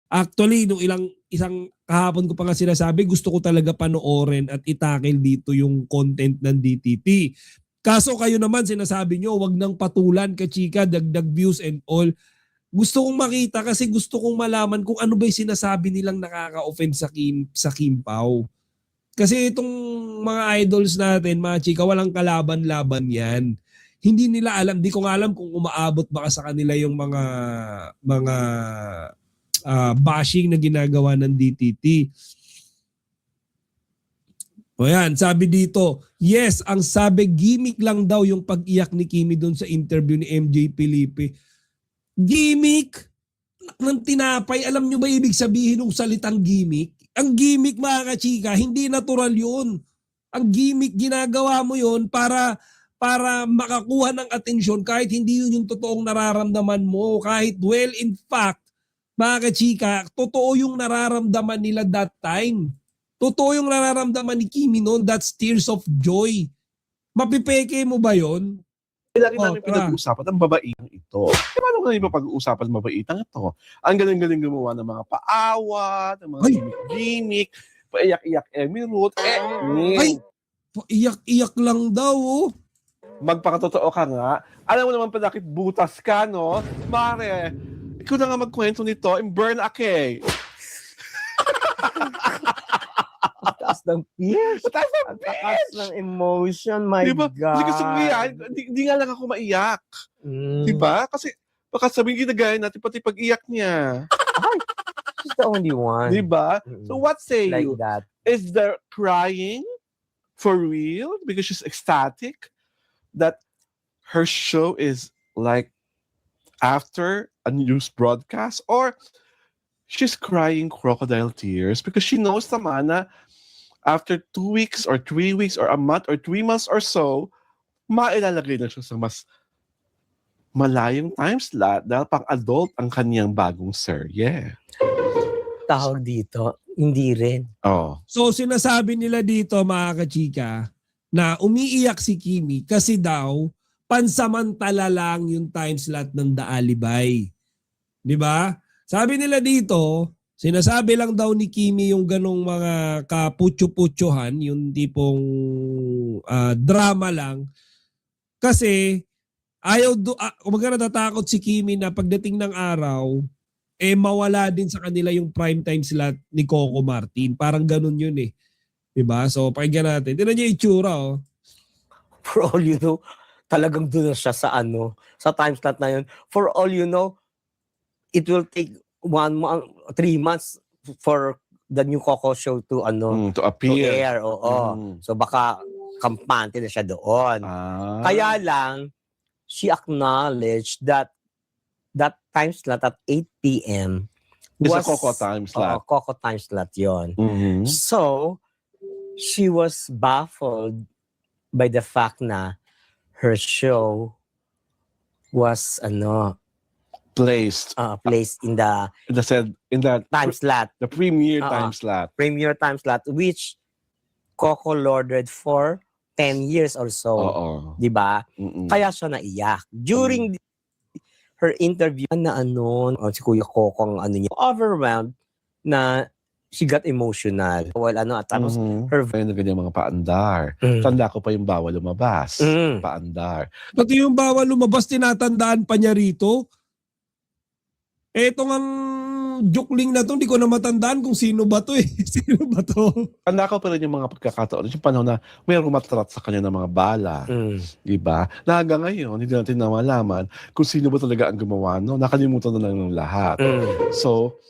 Actually, nung isang kahapon ko pa nga sinasabi, gusto ko talaga panoorin at itakil dito yung content ng DTT. Kaso kayo naman sinasabi nyo, wag nang patulan ka chika, dagdag views and all. Gusto kong makita kasi gusto kong malaman kung ano ba yung sinasabi nilang nakaka-offend sa Kim Pao. Kasi itong mga idols natin, mga chika, walang kalaban-laban yan. Hindi nila alam, di ko nga alam kung umaabot baka sa kanila yung mga bashing na ginagawa ng DTT. O yan, sabi dito, yes, ang sabi gimmick lang daw yung pag-iyak ni Kimi doon sa interview ni MJ Felipe. Gimmick ng tinapay, alam nyo ba ibig sabihin ng salitang gimmick? Ang gimmick mga kachika, hindi natural yun. Ang gimmick, ginagawa mo yun para makakuha ng atensyon kahit hindi yun yung totoong nararamdaman mo. Kahit well, in fact, mga kachika, totoo yung nararamdaman nila that time. Totoo yung nararamdaman ni Kimi noon, that's tears of joy. Mapipeke mo ba yon? Lagi namin pinag-uusapan ang babaitang ito. E paano nga yung pag-uusapan ang babaitang ito? Ang galing-galing gumawa ng mga paawa, ng mga gimmick, paiyak-iyak Emirut. Ay, paiyak-iyak lang daw, oh. Magpakatotoo ka nga. Alam mo naman palakit butas ka, no? Mare, ikaw na nga magkwento nito in burn ake. Taas ng fears. Taas ng fears. Taas ng emotion, my diba? God. Kasi gusto ko yan, di nga lang ako maiyak. Diba? Kasi baka sabihin ginagaya natin pati pag-iyak niya. Ay, she's the only one. Diba? So what say like you? That. Is there crying for real because she's ecstatic that her show is like after a news broadcast, or she's crying crocodile tears because she knows naman na after 2 weeks or 3 weeks or a month or 3 months or so, mailalagay na siya sa mas malayong time slot dahil pang adult ang kanyang bagong serye. Tawag dito, hindi rin. Oh. So sinasabi nila dito mga kachika na umiiyak si Kimi kasi daw pansamantala lang yung time slot ng The Alibay. Di ba? Sabi nila dito, sinasabi lang daw ni Kimi yung ganong mga kaputyo-putyohan, yung tipong drama lang. Kasi kumbaga natatakot si Kimi na pagdating ng araw, mawala din sa kanila yung prime time slot ni Coco Martin. Parang ganun yun eh. Diba? So, pakinggan natin. Tignan niyo yung itsura, oh. For all you know, talagang doon na siya sa sa time slot na yun. For all you know, it will take 1 month, 3 months for the new Coco show to to appear. To air. So baka kampante na siya doon. Kaya lang, she acknowledged that that time slot at 8 p.m. was a Coco time slot. Coco time slot yun. Mm-hmm. So, she was baffled by the fact na her show was placed in the time slot, the premiere time slot, which Coco lorded for 10 years or so. Di ba? Kaya siya naiyak during her interview na si Kuya Coco niya overwhelmed na she got emotional. Well, at tapos her ganyan mga paandar. Tanda ko pa yung bawal lumabas. Paandar. Pati yung bawal lumabas, tinatandaan pa niya rito. Etong ang jukling na to, hindi ko na matandaan kung sino ba to eh. Sino ba to? Tanda ko pa rin yung mga pagkakataon. Yung panahon na may rumatrat sa kanya ng mga bala. Diba? Na hanggang ngayon, hindi natin na malaman kung sino ba talaga ang gumawa. No? Nakalimutan na lang ng lahat. So,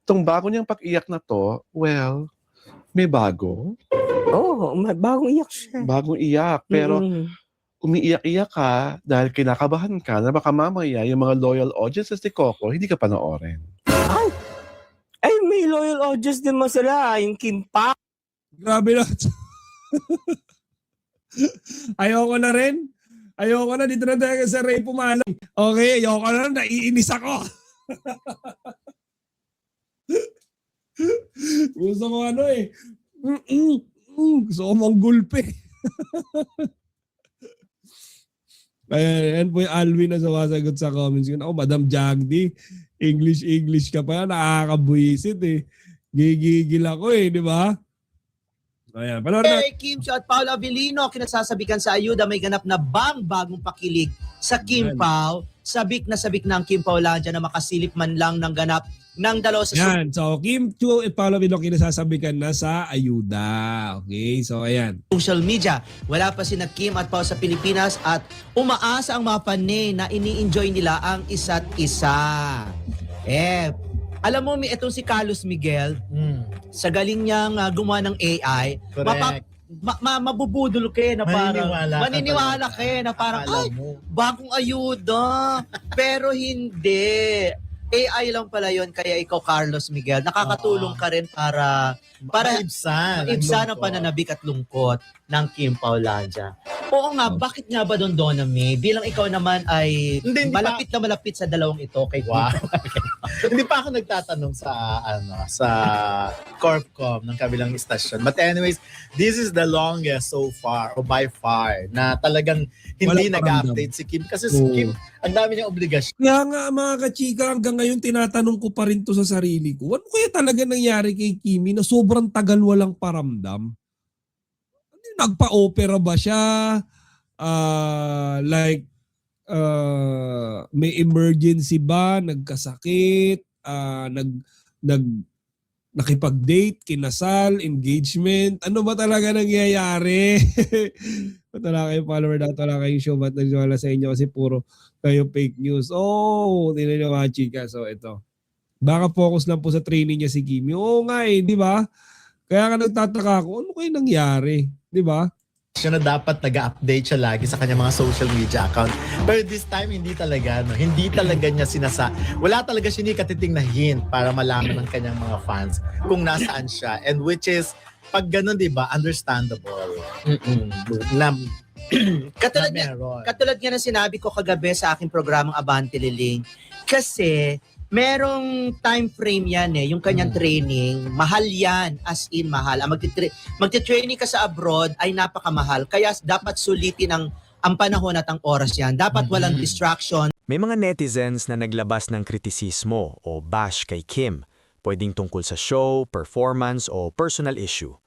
itong bago niyang pag-iyak na to, well, may bago. Bagong iyak siya. Bagong iyak. Pero umiiyak-iyak ka dahil kinakabahan ka na baka mamaya yung mga loyal audiences ni Coco, hindi ka panoorin. Ay, may loyal audience din mo sila. Yung Kim Pao. Grabe na. Ayoko na rin. Ayoko na. Dito na tayo sa Ray Pumalang. Okay, ayoko na. Naiinis ako. Gusto ko gusto ko mong gulpe. Kaya yan po yung Alwin na sumasagot sa comments ko. Ako, Madam Jagdi, English ka pa yan. Nakakabuisit eh. Gigigil ako eh, di ba? Ayan, panoorin na. Kim Chiu at Paolo Avellino kinasasabikan sa ayuda may ganap na bagong pakilig sa Kim Pao. Sabik na ang Kim Paulandia na makasilip man lang ng ganap ng dalawa sa Yan, so Kim Chiu at Paolo Avellino kinasasabikan na sa ayuda. Okay, so ayan. social media. Wala pa sina Kim at Pao sa Pilipinas at umaasa ang mga panay na ini-enjoy nila ang isa't isa. Alam mo, itong si Carlos Miguel, sa galing niyang gumawa ng AI, Correct. mabubudol kayo na parang, Maniniwala maniniwala kayo na parang, Akala ay, mo. bagong ayuda. Pero hindi. AI lang pala yon kaya ikaw, Carlos Miguel, nakakatulong ka rin para Ibsan. ibsan ang pananabik at lungkot ng Kim Paulandia. Oo nga, bakit nga ba Donna May? Bilang ikaw naman ay Hindi malapit na malapit sa dalawang ito kay Kim. Wow. Hindi pa ako nagtatanong sa Corpcom ng kabilang istasyon. But anyways, this is the longest so far or by far na talagang hindi Walang nag-update si Kim kasi si Oo. Kim ang dami niyang obligasyon. Kaya nga mga kachika, hanggang ngayon tinatanong ko pa rin to sa sarili ko. Ano kaya talaga nangyari kay Kimi na sobrang tagal walang paramdam? Nagpa-opera ba siya? May emergency ba? Nagkasakit? Nakipag-date? Kinasal? Engagement? Ano ba talaga nangyayari? Ba't wala kayong follower na? Wala kayong show? Ba't nagwala sa inyo? Kasi puro kayo fake news. Oh, tinan nyo mga chika. So ito. Baka focus lang po sa training niya si Kimi. Oo nga eh, di ba? Kaya nga nagtataka ako, ano kayo nangyari? Di ba? Siya na dapat nag-update siya lagi sa kanyang mga social media account. Pero this time, hindi talaga. No? Hindi talaga niya wala talaga siya ni katiting na hint para malaman ng kanyang mga fans kung nasaan siya. And which is, pag ganun, di ba, understandable. Na Katulad nga ng sinabi ko kagabi sa aking programang Abante Liling, kasi merong time frame yan yung kanyang training, mahal yan, as in mahal. Ang magti-training ka sa abroad ay napakamahal, kaya dapat sulitin ang panahon at ang oras yan. Dapat walang distraction. May mga netizens na naglabas ng kritisismo o bash kay Kim, pwedeng tungkol sa show, performance o personal issue.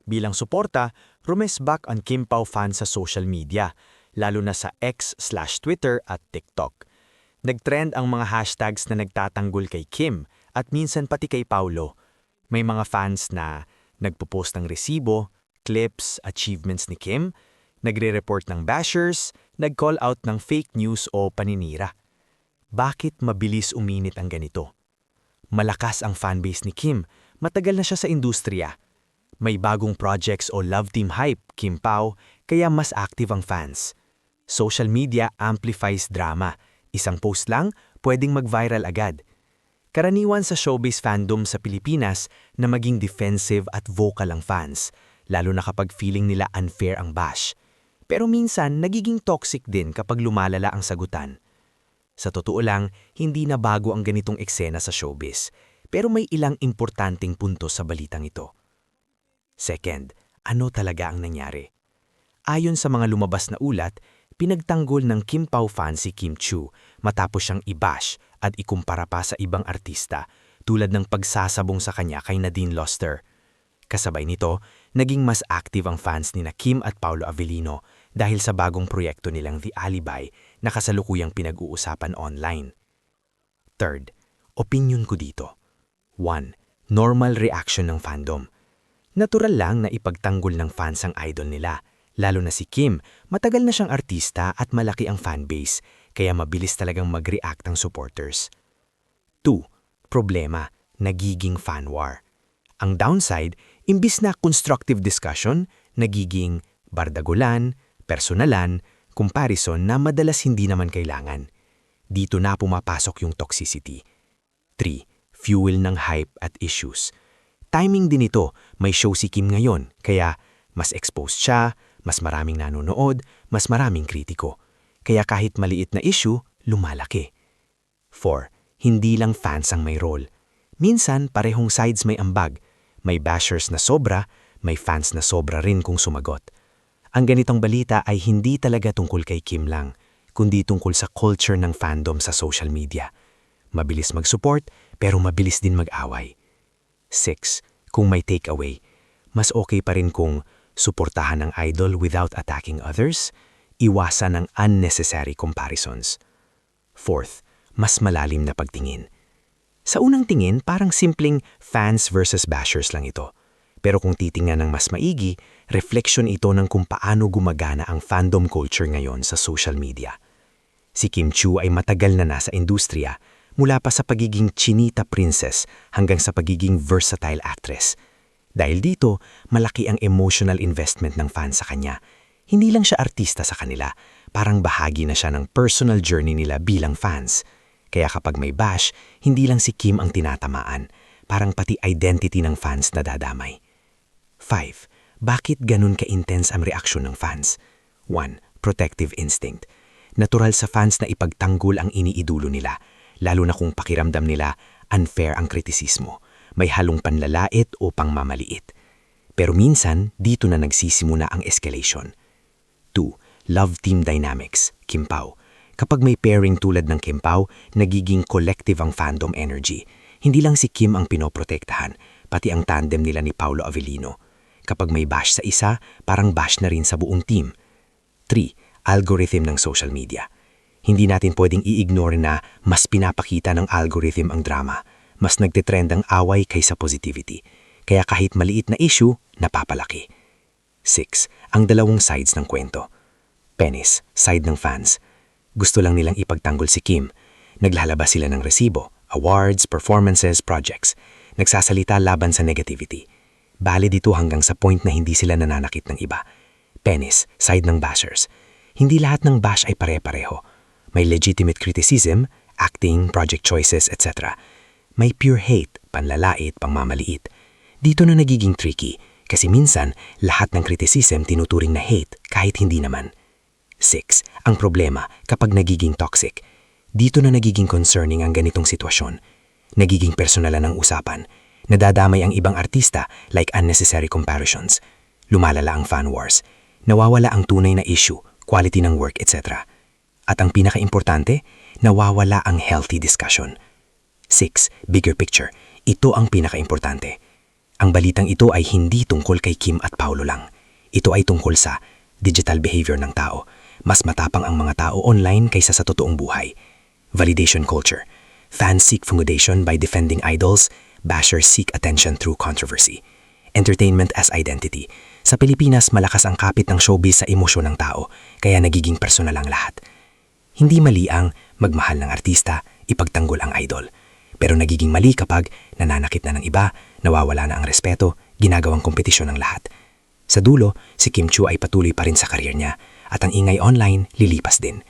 Bilang suporta, rumesback ang Kim Pao fans sa social media, lalo na sa X/Twitter at TikTok. Nagtrend ang mga hashtags na nagtatanggol kay Kim at minsan pati kay Paulo. May mga fans na nagpo-post ng resibo, clips, achievements ni Kim, nagre-report ng bashers, nag-call out ng fake news o paninira. Bakit mabilis uminit ang ganito? Malakas ang fanbase ni Kim, matagal na siya sa industriya. May bagong projects o love team hype, Kim Pao, kaya mas active ang fans. Social media amplifies drama. Isang post lang, pwedeng mag-viral agad. Karaniwan sa showbiz fandom sa Pilipinas na maging defensive at vocal ang fans, lalo na kapag feeling nila unfair ang bash. Pero minsan, nagiging toxic din kapag lumalala ang sagutan. Sa totoo lang, hindi na bago ang ganitong eksena sa showbiz, pero may ilang importanteng punto sa balitang ito. Second, ano talaga ang nangyari? Ayon sa mga lumabas na ulat, pinagtanggol ng Kim Pao fan si Kim Chiu matapos siyang i-bash at ikumpara pa sa ibang artista tulad ng pagsasabong sa kanya kay Nadine Loster. Kasabay nito, naging mas active ang fans ni Kim at Paolo Avellino dahil sa bagong proyekto nilang The Alibi na kasalukuyang pinag-uusapan online. Third, opinion ko dito. 1. Normal reaction ng fandom. Natural lang na ipagtanggol ng fans ang idol nila. Lalo na si Kim, matagal na siyang artista at malaki ang fanbase, kaya mabilis talagang mag-react ang supporters. 2. Problema, nagiging fan war. Ang downside, imbis na constructive discussion, nagiging bardagulan, personalan, comparison na madalas hindi naman kailangan. Dito na pumapasok yung toxicity. 3. Fuel ng hype at issues. Timing din ito, may show si Kim ngayon, kaya mas exposed siya, mas maraming nanonood, mas maraming kritiko. Kaya kahit maliit na issue, lumalaki. 4. Hindi lang fans ang may role. Minsan, parehong sides may ambag. May bashers na sobra, may fans na sobra rin kung sumagot. Ang ganitong balita ay hindi talaga tungkol kay Kim lang, kundi tungkol sa culture ng fandom sa social media. Mabilis mag-support, pero mabilis din mag-away. 6. Kung may takeaway, mas okay pa rin kung suportahan ang idol without attacking others, iwasan ang unnecessary comparisons. 4th, mas malalim na pagtingin. Sa unang tingin, parang simpleng fans versus bashers lang ito. Pero kung titingnan ng mas maigi, refleksyon ito ng kung paano gumagana ang fandom culture ngayon sa social media. Si Kim Chiu ay matagal na nasa industriya, mula pa sa pagiging chinita princess hanggang sa pagiging versatile actress. Dahil dito, malaki ang emotional investment ng fans sa kanya. Hindi lang siya artista sa kanila, parang bahagi na siya ng personal journey nila bilang fans. Kaya kapag may bash, hindi lang si Kim ang tinatamaan, parang pati identity ng fans na dadamay. 5. Bakit ganun ka-intense ang reaksyon ng fans? 1. Protective instinct. Natural sa fans na ipagtanggol ang iniidolo nila, lalo na kung pakiramdam nila unfair ang kritisismo, may halong panlalait o pangmamaliit. Pero minsan, dito na nagsisimula ang escalation. 2. Love team dynamics, Kim Pao. Kapag may pairing tulad ng Kim Pao, nagiging collective ang fandom energy. Hindi lang si Kim ang pinoprotektahan, pati ang tandem nila ni Paolo Avellino. Kapag may bash sa isa, parang bash na rin sa buong team. 3. Algorithm ng social media. Hindi natin pwedeng i-ignore na mas pinapakita ng algorithm ang drama. Mas nagtitrend ang away kaysa positivity. Kaya kahit maliit na issue, napapalaki. 6. Ang dalawang sides ng kwento. Penis, side ng fans. Gusto lang nilang ipagtanggol si Kim. Naglalabas sila ng resibo, awards, performances, projects. Nagsasalita laban sa negativity. Bale dito hanggang sa point na hindi sila nananakit ng iba. Penis, side ng bashers. Hindi lahat ng bash ay pare-pareho. May legitimate criticism, acting, project choices, etc. May pure hate, panlalait, pangmamaliit. Dito na nagiging tricky kasi minsan lahat ng criticism tinuturing na hate kahit hindi naman. 6. Ang problema kapag nagiging toxic. Dito na nagiging concerning ang ganitong sitwasyon. Nagiging personalan ang usapan. Nadadamay ang ibang artista like unnecessary comparisons. Lumalala ang fan wars. Nawawala ang tunay na issue, quality ng work, etc. At ang pinaka-importante, nawawala ang healthy discussion. 6. Bigger picture. Ito ang pinaka-importante. Ang balitang ito ay hindi tungkol kay Kim at Paolo lang. Ito ay tungkol sa digital behavior ng tao. Mas matapang ang mga tao online kaysa sa totoong buhay. Validation culture. Fans seek validation by defending idols, bashers seek attention through controversy. Entertainment as identity. Sa Pilipinas, malakas ang kapit ng showbiz sa emosyon ng tao, kaya nagiging personal ang lahat. Hindi mali ang magmahal ng artista, ipagtanggol ang idol. Pero nagiging mali kapag nananakit na ng iba, nawawala na ang respeto, ginagawang kompetisyon ng lahat. Sa dulo, si Kim Chiu ay patuloy pa rin sa karir niya, at ang ingay online lilipas din.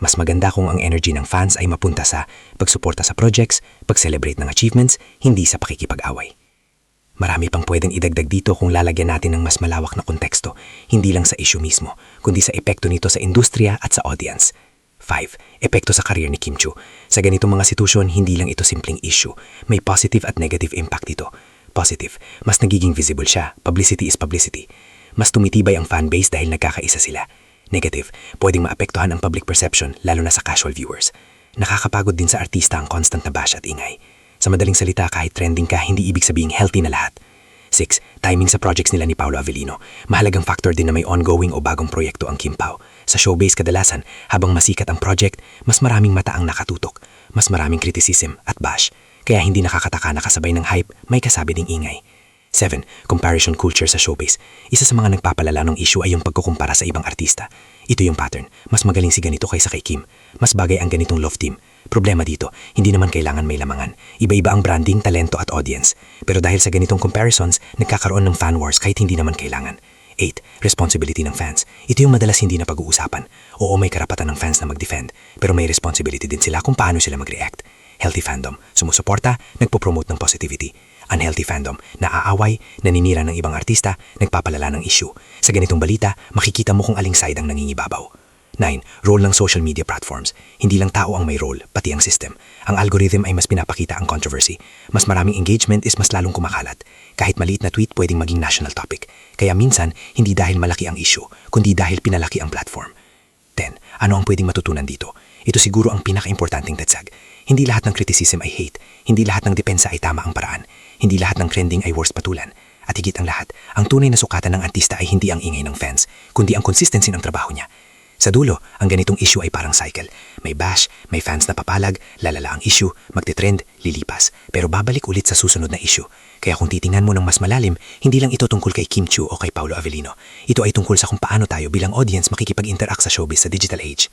Mas maganda kung ang energy ng fans ay mapunta sa pagsuporta sa projects, pag-celebrate ng achievements, hindi sa pakikipag-away. Marami pang pwedeng idagdag dito kung lalagyan natin ng mas malawak na konteksto, hindi lang sa issue mismo, kundi sa epekto nito sa industriya at sa audience. 5. Epekto sa career ni Kim Chiu. Sa ganitong mga sitwasyon, hindi lang ito simpleng issue. May positive at negative impact ito. Positive, mas nagiging visible siya. Publicity is publicity. Mas tumitibay ang fanbase dahil nagkakaisa sila. Negative, pwedeng maapektuhan ang public perception, lalo na sa casual viewers. Nakakapagod din sa artista ang constant na bash at ingay. Sa madaling salita, kahit trending ka, hindi ibig sabihing healthy na lahat. 6. Timing sa projects nila ni Paolo Avellino. Mahalagang factor din na may ongoing o bagong proyekto ang Kim Pao. Sa showbiz kadalasan, habang masikat ang project, mas maraming mata ang nakatutok, mas maraming criticism at bash. Kaya hindi nakakataka na kasabay ng hype, may kasabi ding ingay. 7. Comparison culture sa showbiz. Isa sa mga nagpapalala ng issue ay yung pagkukumpara sa ibang artista. Ito yung pattern. Mas magaling si ganito kaysa kay Kim. Mas bagay ang ganitong love team. Problema dito, hindi naman kailangan may lamangan. Iba-iba ang branding, talento at audience. Pero dahil sa ganitong comparisons, nagkakaroon ng fan wars kahit hindi naman kailangan. 8. Responsibility ng fans. Ito yung madalas hindi na pag-uusapan. Oo, may karapatan ng fans na mag-defend, pero may responsibility din sila kung paano sila mag-react. Healthy fandom, sumusuporta, nagpo-promote ng positivity. Unhealthy fandom, naaaway, naninira ng ibang artista, nagpapalala ng issue. Sa ganitong balita, makikita mo kung aling side ang nangingibabaw. 9. Role ng social media platforms. Hindi lang tao ang may role, pati ang system. Ang algorithm ay mas pinapakita ang controversy. Mas maraming engagement is mas lalong kumakalat. Kahit maliit na tweet pwedeng maging national topic. Kaya minsan, hindi dahil malaki ang issue, kundi dahil pinalaki ang platform. 10. Ano ang pwedeng matutunan dito? Ito siguro ang pinaka-importanting tatsag. Hindi lahat ng criticism ay hate. Hindi lahat ng depensa ay tama ang paraan. Hindi lahat ng trending ay worst patulan. At higit ang lahat, ang tunay na sukatan ng artista ay hindi ang ingay ng fans, kundi ang consistency ng trabaho niya. Sa dulo, ang ganitong issue ay parang cycle. May bash, may fans na papalag, lalala ang issue, magte-trend, lilipas. Pero babalik ulit sa susunod na issue. Kaya kung titingnan mo ng mas malalim, hindi lang ito tungkol kay Kim Chiu o kay Paolo Avellino. Ito ay tungkol sa kung paano tayo bilang audience makikipag-interact sa showbiz sa digital age.